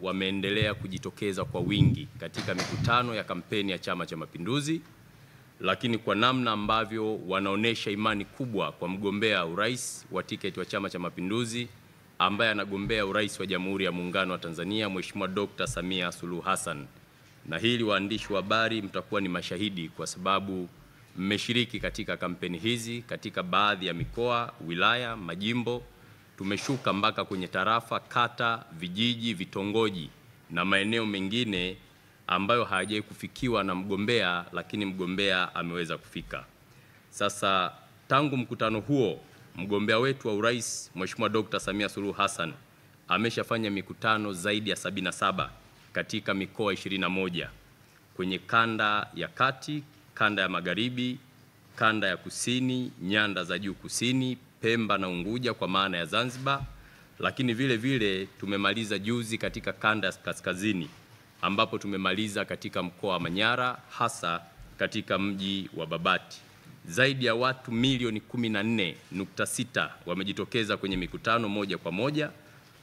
wameendelea kujitokeza kwa wingi katika mikutano ya kampeni ya Chama cha Mapinduzi, lakini kwa namna ambavyo wanaonesha imani kubwa kwa mgombea urais wa tiketi wa Chama cha Mapinduzi ambaye anagombea urais wa Jamhuri ya Muungano wa Tanzania, Mheshimiwa Dr. Samia Suluhu Hassan. Na hili waandishi wa habari mtakuwa ni mashahidi kwa sababu mmeshiriki katika kampeni hizi katika baadhi ya mikoa, wilaya, majimbo. Tumeshuka mpaka kwenye tarafa, kata, vijiji, vitongoji na maeneo mengine ambayo hayajawahi kufikiwa na mgombea, lakini mgombea ameweza kufika. Sasa tangu mkutano huo, mgombea wetu wa urais Mheshimiwa Dr. Samia Suluhu Hassan ameshafanya mikutano zaidi ya 77 katika mikoa 21 kwenye kanda ya kati, kanda ya magharibi, kanda ya kusini, nyanda za juu kusini, Pemba na Unguja kwa maana ya Zanzibar, lakini vile vile tumemaliza juzi katika kanda ya kaskazini ambapo tumemaliza katika mkoa wa Manyara, hasa katika mji wa Babati. Zaidi ya watu milioni 14.6 wamejitokeza kwenye mikutano moja kwa moja,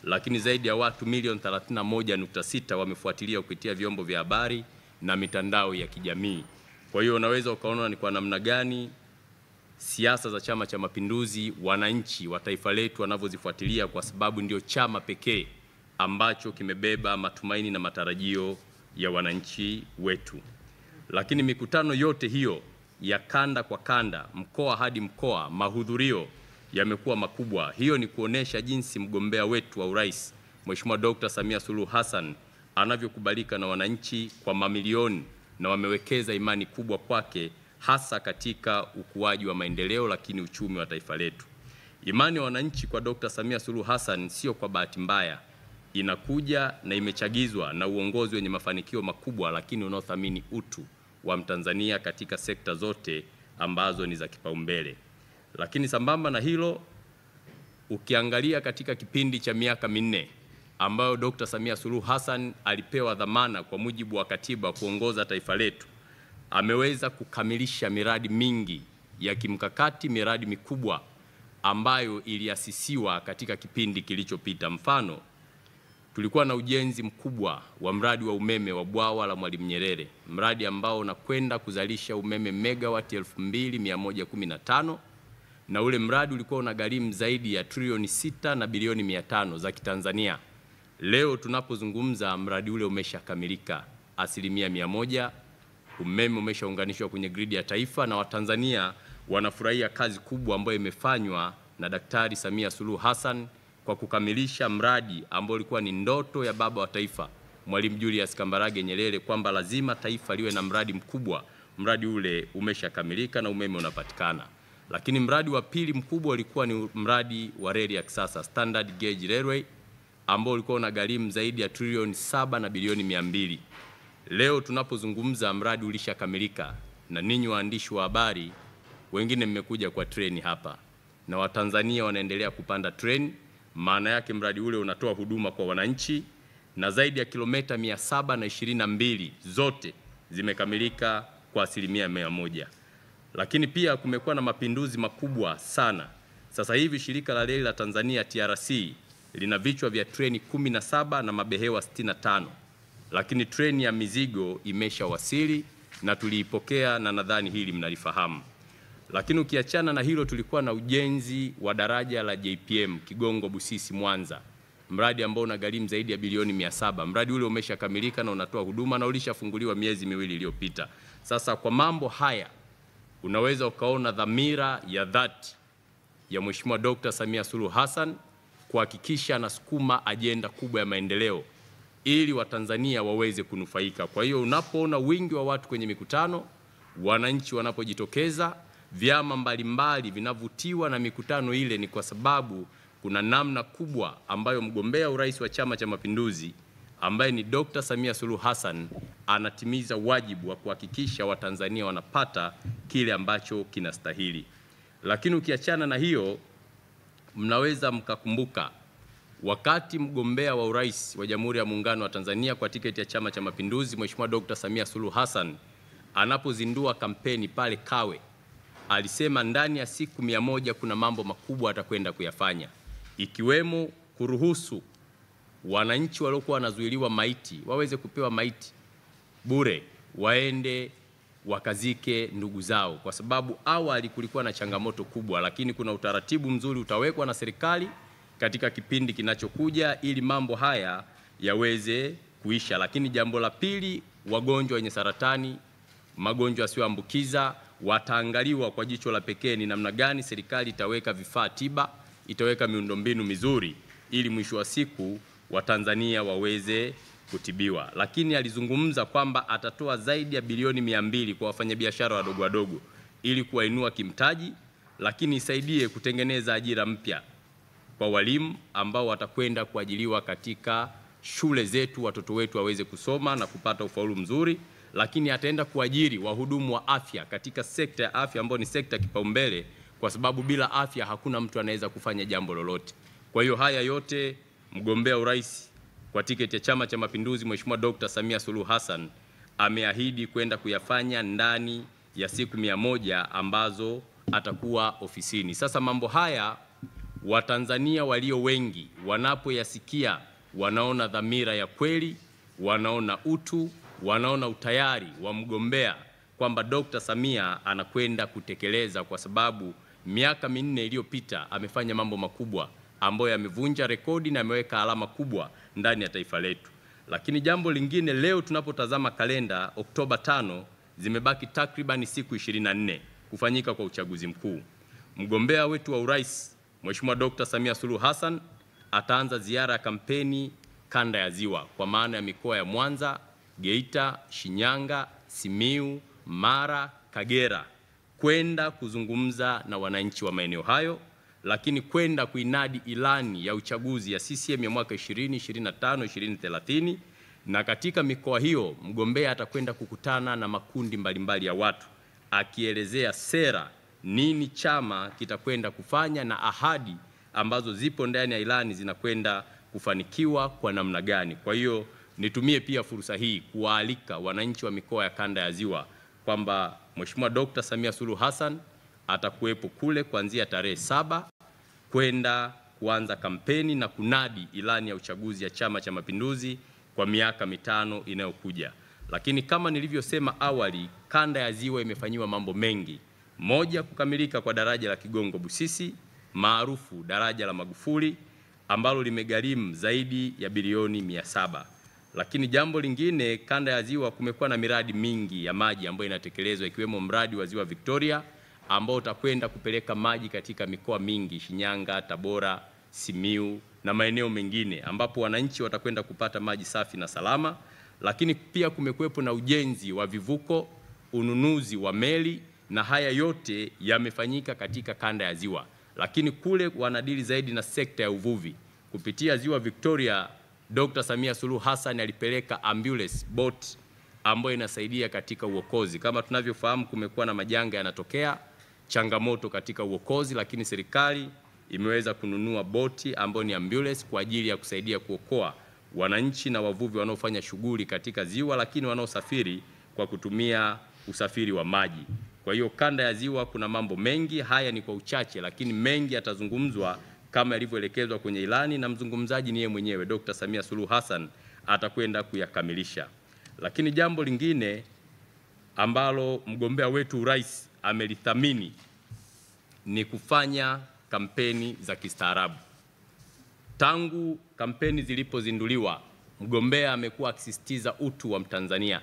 lakini zaidi ya watu milioni 31.6 wamefuatilia kupitia vyombo vya habari na mitandao ya kijamii. Kwa hiyo unaweza ukaona ni kwa namna gani siasa za Chama cha Mapinduzi wananchi wa taifa letu wanavyozifuatilia, kwa sababu ndio chama pekee ambacho kimebeba matumaini na matarajio ya wananchi wetu. Lakini mikutano yote hiyo ya kanda kwa kanda, mkoa hadi mkoa, mahudhurio yamekuwa makubwa. Hiyo ni kuonesha jinsi mgombea wetu wa urais Mheshimiwa Dr. Samia Suluhu Hassan anavyokubalika na wananchi kwa mamilioni, na wamewekeza imani kubwa kwake, hasa katika ukuaji wa maendeleo lakini uchumi wa taifa letu. Imani ya wananchi kwa Dr. Samia Suluhu Hassan sio kwa bahati mbaya, inakuja na imechagizwa na uongozi wenye mafanikio makubwa lakini unaothamini utu wa Mtanzania katika sekta zote ambazo ni za kipaumbele. Lakini sambamba na hilo, ukiangalia katika kipindi cha miaka minne ambayo Dr. Samia Suluhu Hassan alipewa dhamana kwa mujibu wa katiba kuongoza taifa letu, ameweza kukamilisha miradi mingi ya kimkakati, miradi mikubwa ambayo iliasisiwa katika kipindi kilichopita. Mfano, tulikuwa na ujenzi mkubwa wa mradi wa umeme wa bwawa la Mwalimu Nyerere, mradi ambao unakwenda kuzalisha umeme megawati 2115, na ule mradi ulikuwa unagharimu zaidi ya trilioni 6 na bilioni 500 za Kitanzania. Leo tunapozungumza mradi ule umeshakamilika 100%, umeme umeshaunganishwa kwenye gridi ya taifa, na Watanzania wanafurahia kazi kubwa ambayo imefanywa na Daktari Samia Suluhu Hassan kwa kukamilisha mradi ambao ulikuwa ni ndoto ya baba wa taifa Mwalimu Julius Kambarage Nyerere kwamba lazima taifa liwe na mradi mkubwa. Mradi ule umeshakamilika na umeme unapatikana. Lakini mradi wa pili mkubwa ulikuwa ni mradi wa reli ya kisasa Standard Gauge Railway ambao ulikuwa unagharimu zaidi ya trilioni 7 na bilioni 200. Leo tunapozungumza mradi ulishakamilika, na ninyi waandishi wa habari wengine mmekuja kwa treni hapa na Watanzania wanaendelea kupanda treni. Maana yake mradi ule unatoa huduma kwa wananchi, na zaidi ya kilomita 722 zote zimekamilika kwa 100%. Lakini pia kumekuwa na mapinduzi makubwa sana. Sasa hivi shirika la reli la Tanzania TRC lina vichwa vya treni 17 na mabehewa 65. Lakini treni ya mizigo imeshawasili na tuliipokea, na nadhani hili mnalifahamu. Lakini ukiachana na hilo, tulikuwa na ujenzi wa daraja la JPM Kigongo Busisi Mwanza, mradi ambao unagharimu zaidi ya bilioni 700. Mradi ule umeshakamilika na unatoa huduma na ulishafunguliwa miezi miwili iliyopita. Sasa kwa mambo haya unaweza ukaona dhamira ya dhati ya Mheshimiwa Dr. Samia Suluhu Hassan kuhakikisha anasukuma ajenda kubwa ya maendeleo ili Watanzania waweze kunufaika. Kwa hiyo unapoona wingi wa watu kwenye mikutano, wananchi wanapojitokeza, vyama mbalimbali vinavutiwa na mikutano ile, ni kwa sababu kuna namna kubwa ambayo mgombea urais wa Chama cha Mapinduzi ambaye ni Dr. Samia Suluhu Hassan anatimiza wajibu wa kuhakikisha Watanzania wanapata kile ambacho kinastahili. Lakini ukiachana na hiyo, mnaweza mkakumbuka wakati mgombea wa urais wa Jamhuri ya Muungano wa Tanzania kwa tiketi ya Chama cha Mapinduzi Mheshimiwa Dr. Samia Suluhu Hassan anapozindua kampeni pale Kawe, alisema ndani ya siku 100 kuna mambo makubwa atakwenda kuyafanya, ikiwemo kuruhusu wananchi waliokuwa wanazuiliwa maiti waweze kupewa maiti bure, waende wakazike ndugu zao, kwa sababu awali kulikuwa na changamoto kubwa, lakini kuna utaratibu mzuri utawekwa na serikali katika kipindi kinachokuja ili mambo haya yaweze kuisha. Lakini jambo la pili, wagonjwa wenye saratani, magonjwa yasiyoambukiza wataangaliwa kwa jicho la pekee ni namna gani serikali itaweka vifaa tiba, itaweka miundombinu mizuri ili mwisho wa siku Watanzania waweze kutibiwa. Lakini alizungumza kwamba atatoa zaidi ya bilioni 200 kwa wafanyabiashara wadogo wadogo ili kuwainua kimtaji, lakini isaidie kutengeneza ajira mpya kwa walimu ambao watakwenda kuajiliwa katika shule zetu, watoto wetu waweze kusoma na kupata ufaulu mzuri. Lakini ataenda kuajiri wahudumu wa afya katika sekta ya afya ambayo ni sekta kipaumbele, kwa sababu bila afya hakuna mtu anaweza kufanya jambo lolote. Kwa hiyo haya yote mgombea urais kwa tiketi ya Chama cha Mapinduzi Mheshimiwa Dr. Samia Suluhu Hassan ameahidi kwenda kuyafanya ndani ya siku 100 ambazo atakuwa ofisini. Sasa mambo haya Watanzania walio wengi wanapoyasikia wanaona dhamira ya kweli, wanaona utu, wanaona utayari wa mgombea kwamba Dr. Samia anakwenda kutekeleza, kwa sababu miaka 4 iliyopita amefanya mambo makubwa ambayo yamevunja rekodi na ameweka alama kubwa ndani ya taifa letu. Lakini jambo lingine, leo tunapotazama kalenda, Oktoba 5 zimebaki takriban siku 24 kufanyika kwa uchaguzi mkuu. Mgombea wetu wa urais Mheshimiwa Dr. Samia Suluhu Hassan ataanza ziara ya kampeni kanda ya Ziwa, kwa maana ya mikoa ya Mwanza, Geita, Shinyanga, Simiu, Mara, Kagera, kwenda kuzungumza na wananchi wa maeneo hayo, lakini kwenda kuinadi ilani ya uchaguzi ya CCM ya mwaka 2025 2030. Na katika mikoa hiyo mgombea atakwenda kukutana na makundi mbalimbali ya watu akielezea sera, nini chama kitakwenda kufanya na ahadi ambazo zipo ndani ya ilani zinakwenda kufanikiwa kwa namna gani. Kwa hiyo nitumie pia fursa hii kuwaalika wananchi wa mikoa ya kanda ya Ziwa kwamba Mheshimiwa Dr. Samia Suluhu Hassan atakuwepo kule kuanzia tarehe 7 kwenda kuanza kampeni na kunadi ilani ya uchaguzi ya Chama cha Mapinduzi kwa miaka 5 inayokuja. Lakini kama nilivyosema awali, kanda ya Ziwa imefanyiwa mambo mengi. Moja, kukamilika kwa daraja la Kigongo Busisi maarufu daraja la Magufuli ambalo limegharimu zaidi ya bilioni 700. Lakini jambo lingine, kanda ya Ziwa kumekuwa na miradi mingi ya maji ambayo inatekelezwa, ikiwemo mradi wa Ziwa Victoria ambao utakwenda kupeleka maji katika mikoa mingi, Shinyanga, Tabora, Simiu na maeneo mengine, ambapo wananchi watakwenda kupata maji safi na salama. Lakini pia kumekuwepo na ujenzi wa vivuko, ununuzi wa meli, na haya yote yamefanyika katika kanda ya Ziwa. Lakini kule wanadili zaidi na sekta ya uvuvi. Kupitia Ziwa Victoria, Dr. Samia Suluhu Hassan alipeleka ambulance boat ambayo inasaidia katika uokozi. Kama tunavyofahamu, kumekuwa na majanga yanatokea, changamoto katika uokozi, lakini serikali imeweza kununua boti ambayo ni ambulance kwa ajili ya kusaidia kuokoa wananchi na wavuvi wanaofanya shughuli katika ziwa, lakini wanaosafiri kwa kutumia usafiri wa maji. Kwa hiyo kanda ya Ziwa kuna mambo mengi, haya ni kwa uchache, lakini mengi yatazungumzwa kama yalivyoelekezwa kwenye ilani, na mzungumzaji ni yeye mwenyewe Dr. Samia Suluhu Hassan atakwenda kuyakamilisha. Lakini jambo lingine ambalo mgombea wetu urais amelithamini ni kufanya kampeni za kistaarabu. Tangu kampeni zilipozinduliwa, mgombea amekuwa akisisitiza utu wa Mtanzania,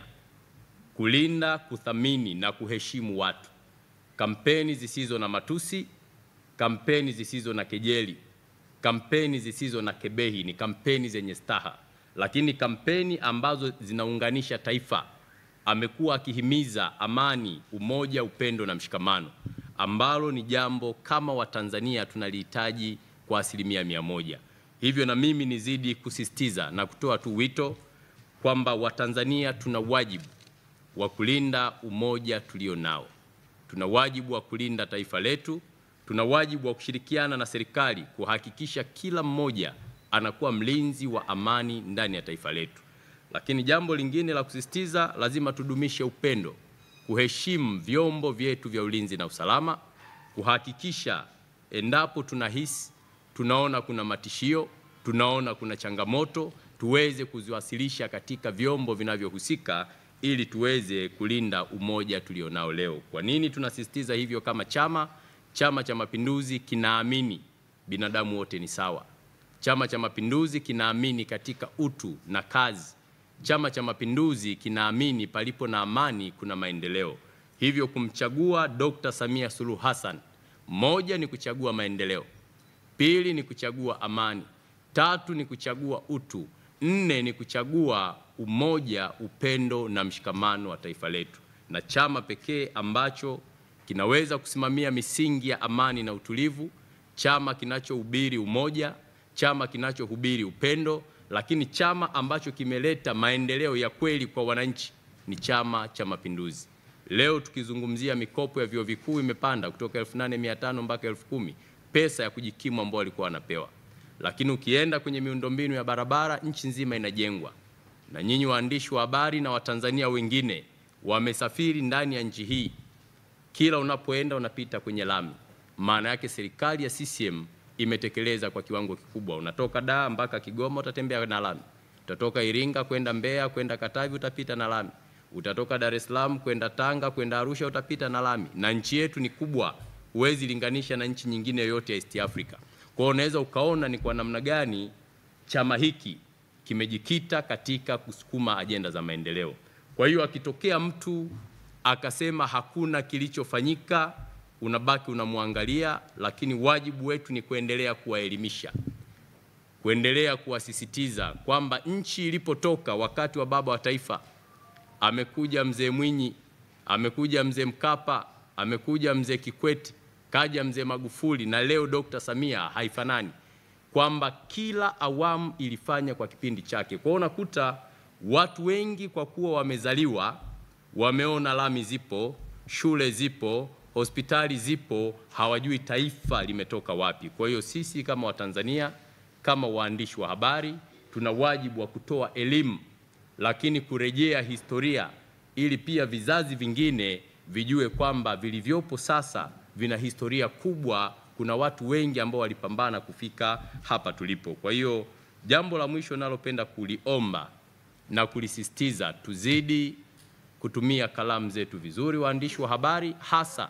kulinda, kuthamini na kuheshimu watu. Kampeni zisizo na matusi, kampeni zisizo na kejeli, kampeni zisizo na kebehi, ni kampeni zenye staha, lakini kampeni ambazo zinaunganisha taifa. Amekuwa akihimiza amani, umoja, upendo na mshikamano, ambalo ni jambo kama Watanzania tunalihitaji kwa 100%. Hivyo na mimi nizidi kusisitiza na kutoa tu wito kwamba Watanzania tuna wajibu wa kulinda umoja tulio nao. Tuna wajibu wa kulinda taifa letu, tuna wajibu wa kushirikiana na serikali kuhakikisha kila mmoja anakuwa mlinzi wa amani ndani ya taifa letu. Lakini jambo lingine la kusisitiza, lazima tudumishe upendo, kuheshimu vyombo vyetu vya ulinzi na usalama, kuhakikisha endapo tunaona kuna matishio, tunaona kuna changamoto, tuweze kuziwasilisha katika vyombo vinavyohusika ili tuweze kulinda umoja tulionao leo. Kwa nini tunasisitiza hivyo kama chama? Chama cha Mapinduzi kinaamini binadamu wote ni sawa. Chama cha Mapinduzi kinaamini katika utu na kazi. Chama cha Mapinduzi kinaamini palipo na amani kuna maendeleo. Hivyo kumchagua Dr. Samia Suluhu Hassan, moja ni kuchagua maendeleo, pili ni kuchagua amani, tatu ni kuchagua utu, nne ni kuchagua umoja, upendo na mshikamano wa taifa letu. Na chama pekee ambacho kinaweza kusimamia misingi ya amani na utulivu, chama kinachohubiri umoja, chama kinachohubiri upendo, lakini chama ambacho kimeleta maendeleo ya kweli kwa wananchi ni Chama cha Mapinduzi. Leo tukizungumzia mikopo ya vyuo vikuu imepanda kutoka 8,500 mpaka 10,000, pesa ya kujikimu ambao walikuwa wanapewa. Lakini ukienda kwenye miundombinu ya barabara, nchi nzima inajengwa. Na nyinyi waandishi wa habari na Watanzania wengine wamesafiri ndani ya nchi hii. Kila unapoenda unapita kwenye lami. Maana yake serikali ya CCM imetekeleza kwa kiwango kikubwa. Unatoka Dar mpaka Kigoma utatembea na lami. Utatoka Iringa kwenda Mbeya, kwenda Katavi utapita na lami. Utatoka Dar es Salaam kwenda Tanga, kwenda Arusha utapita na lami. Na nchi yetu ni kubwa, huwezi linganisha na nchi nyingine yote ya East Africa. Kwa hiyo unaweza ukaona ni kwa namna gani chama hiki kimejikita katika kusukuma ajenda za maendeleo. Kwa hiyo akitokea mtu akasema hakuna kilichofanyika, unabaki unamwangalia, lakini wajibu wetu ni kuendelea kuwaelimisha, kuendelea kuwasisitiza kwamba nchi ilipotoka wakati wa baba wa taifa, amekuja mzee Mwinyi, amekuja mzee Mkapa, amekuja mzee Kikwete, kaja mzee Magufuli na leo Dr. Samia, haifanani, kwamba kila awamu ilifanya kwa kipindi chake. Kwa unakuta watu wengi kwa kuwa wamezaliwa, wameona lami zipo, shule zipo, hospitali zipo, hawajui taifa limetoka wapi. Kwa hiyo sisi kama Watanzania, kama waandishi wa habari, tuna wajibu wa kutoa elimu, lakini kurejea historia ili pia vizazi vingine vijue kwamba vilivyopo sasa vina historia kubwa. Kuna watu wengi ambao walipambana kufika hapa tulipo. Kwa hiyo jambo la mwisho nalopenda kuliomba na kulisisitiza, tuzidi kutumia kalamu zetu vizuri, waandishi wa habari, hasa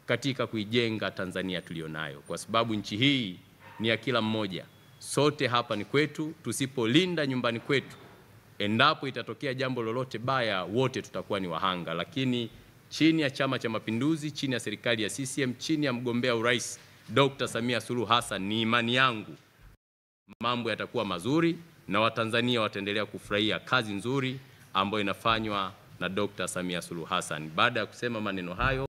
katika kuijenga Tanzania tulionayo, kwa sababu nchi hii ni ya kila mmoja. Sote hapa ni kwetu. Tusipolinda nyumbani kwetu, endapo itatokea jambo lolote baya, wote tutakuwa ni wahanga. Lakini chini ya Chama cha Mapinduzi, chini ya serikali ya CCM, chini ya mgombea urais Dr. Samia Suluhu Hassan, ni imani yangu mambo yatakuwa mazuri na Watanzania wataendelea kufurahia kazi nzuri ambayo inafanywa na Dr. Samia Suluhu Hassan. Baada ya kusema maneno hayo